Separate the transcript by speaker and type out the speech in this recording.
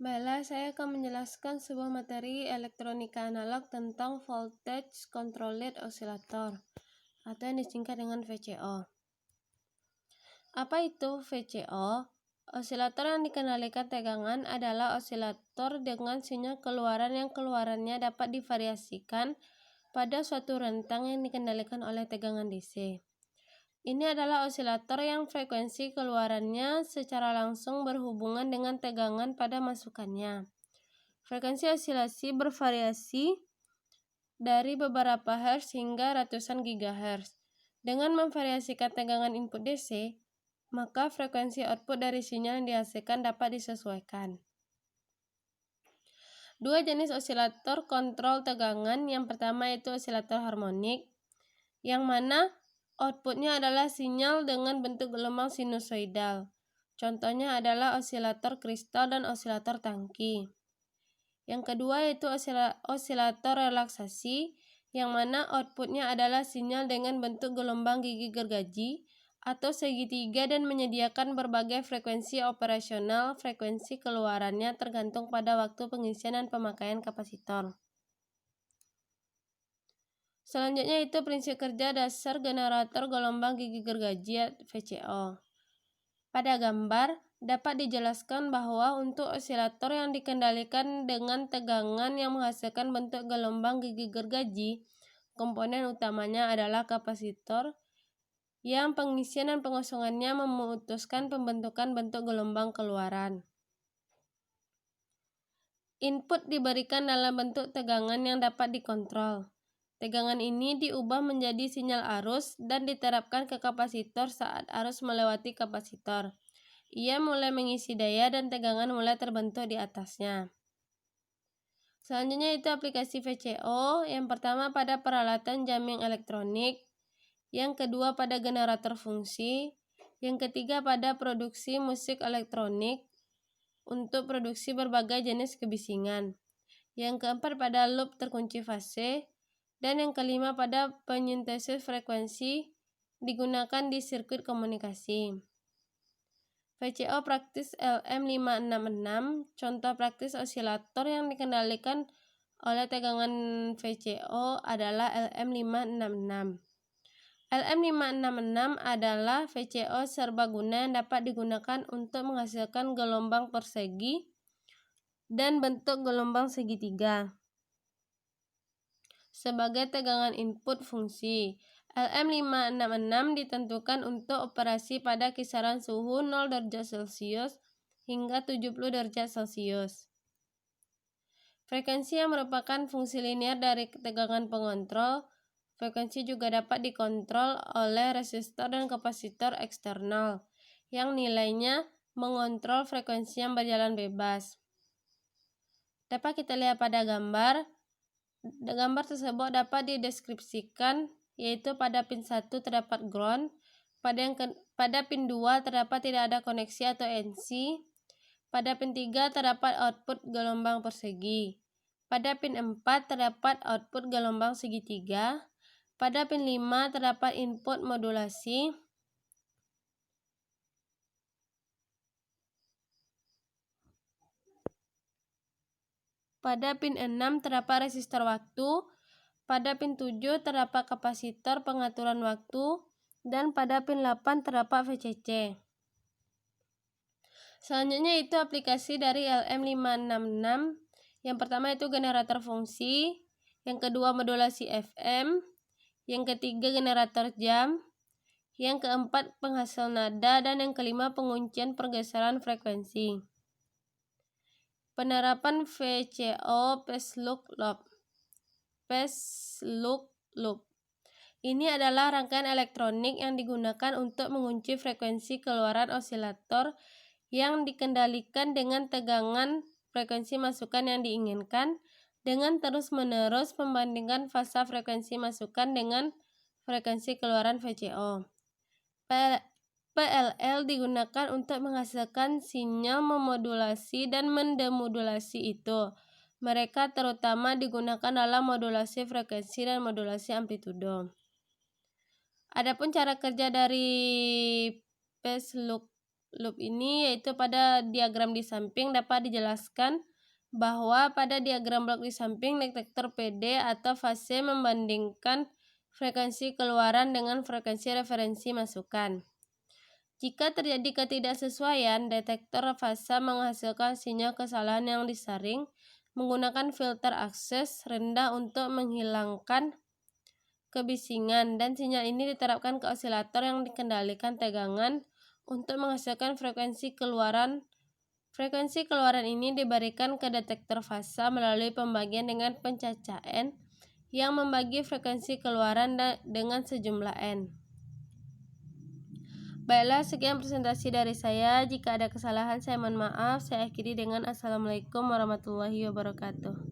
Speaker 1: Baiklah, saya akan menjelaskan sebuah materi elektronika analog tentang voltage controlled oscillator atau yang disingkat dengan VCO. Apa itu VCO? Osilator yang dikendalikan tegangan adalah osilator dengan sinyal keluaran yang keluarannya dapat divariasikan pada suatu rentang yang dikendalikan oleh tegangan DC. Ini adalah osilator yang frekuensi keluarannya secara langsung berhubungan dengan tegangan pada masukannya. Frekuensi osilasi bervariasi dari beberapa Hz hingga ratusan GHz. Dengan memvariasikan tegangan input DC, maka frekuensi output dari sinyal yang dihasilkan dapat disesuaikan. Dua jenis osilator kontrol tegangan. Yang pertama itu osilator harmonik, yang mana outputnya adalah sinyal dengan bentuk gelombang sinusoidal. Contohnya adalah osilator kristal dan osilator tangki. Yang kedua yaitu osilator relaksasi, yang mana outputnya adalah sinyal dengan bentuk gelombang gigi gergaji atau segitiga dan menyediakan berbagai frekuensi operasional. Frekuensi keluarannya tergantung pada waktu pengisian dan pemakaian kapasitor. Selanjutnya itu prinsip kerja dasar generator gelombang gigi gergaji VCO. Pada gambar dapat dijelaskan bahwa untuk osilator yang dikendalikan dengan tegangan yang menghasilkan bentuk gelombang gigi gergaji, komponen utamanya adalah kapasitor yang pengisian dan pengosongannya memutuskan pembentukan bentuk gelombang keluaran. Input diberikan dalam bentuk tegangan yang dapat dikontrol. Tegangan ini diubah menjadi sinyal arus dan diterapkan ke kapasitor saat arus melewati kapasitor. Ia mulai mengisi daya dan tegangan mulai terbentuk di atasnya. Selanjutnya itu aplikasi VCO. Yang pertama pada peralatan jamming elektronik, yang kedua pada generator fungsi, yang ketiga pada produksi musik elektronik untuk produksi berbagai jenis kebisingan, yang keempat pada loop terkunci fase, dan yang kelima pada penyintesis frekuensi digunakan di sirkuit komunikasi. VCO praktis LM566. Contoh praktis osilator yang dikendalikan oleh tegangan VCO adalah LM566. LM566 adalah VCO serbaguna yang dapat digunakan untuk menghasilkan gelombang persegi dan bentuk gelombang segitiga sebagai tegangan input fungsi. LM566 ditentukan untuk operasi pada kisaran suhu 0 derajat Celcius hingga 70 derajat Celcius. Frekuensi yang merupakan fungsi linear dari tegangan pengontrol. Frekuensi juga dapat dikontrol oleh resistor dan kapasitor eksternal yang nilainya mengontrol frekuensi yang berjalan bebas. Dapat kita lihat pada gambar. Gambar tersebut dapat dideskripsikan, yaitu pada pin 1 terdapat ground, pada pin 2 terdapat tidak ada koneksi atau NC, pada pin 3 terdapat output gelombang persegi, pada pin 4 terdapat output gelombang segitiga, pada pin 5 terdapat input modulasi, pada pin 6 terdapat resistor waktu, pada pin 7 terdapat kapasitor pengaturan waktu, dan pada pin 8 terdapat VCC. Selanjutnya itu aplikasi dari LM566. Yang pertama itu generator fungsi, yang kedua modulasi FM, yang ketiga generator jam, yang keempat penghasil nada, dan yang kelima penguncian pergeseran frekuensi. Penerapan VCO phase loop. Ini adalah rangkaian elektronik yang digunakan untuk mengunci frekuensi keluaran osilator yang dikendalikan dengan tegangan frekuensi masukan yang diinginkan dengan terus-menerus membandingkan fasa frekuensi masukan dengan frekuensi keluaran VCO. PLL digunakan untuk menghasilkan sinyal memodulasi dan mendemodulasi itu. Mereka terutama digunakan dalam modulasi frekuensi dan modulasi amplitudo. Adapun cara kerja dari phase loop ini, yaitu pada diagram di samping dapat dijelaskan bahwa pada diagram blok di samping detektor PD atau fase membandingkan frekuensi keluaran dengan frekuensi referensi masukan. Jika terjadi ketidaksesuaian, detektor fase menghasilkan sinyal kesalahan yang disaring menggunakan filter akses rendah untuk menghilangkan kebisingan, dan sinyal ini diterapkan ke osilator yang dikendalikan tegangan untuk menghasilkan frekuensi keluaran. Frekuensi keluaran ini diberikan ke detektor fase melalui pembagian dengan pencacaan yang membagi frekuensi keluaran dengan sejumlah N. Baiklah, sekian presentasi dari saya. Jika ada kesalahan, saya mohon maaf. Saya akhiri dengan Assalamualaikum warahmatullahi wabarakatuh.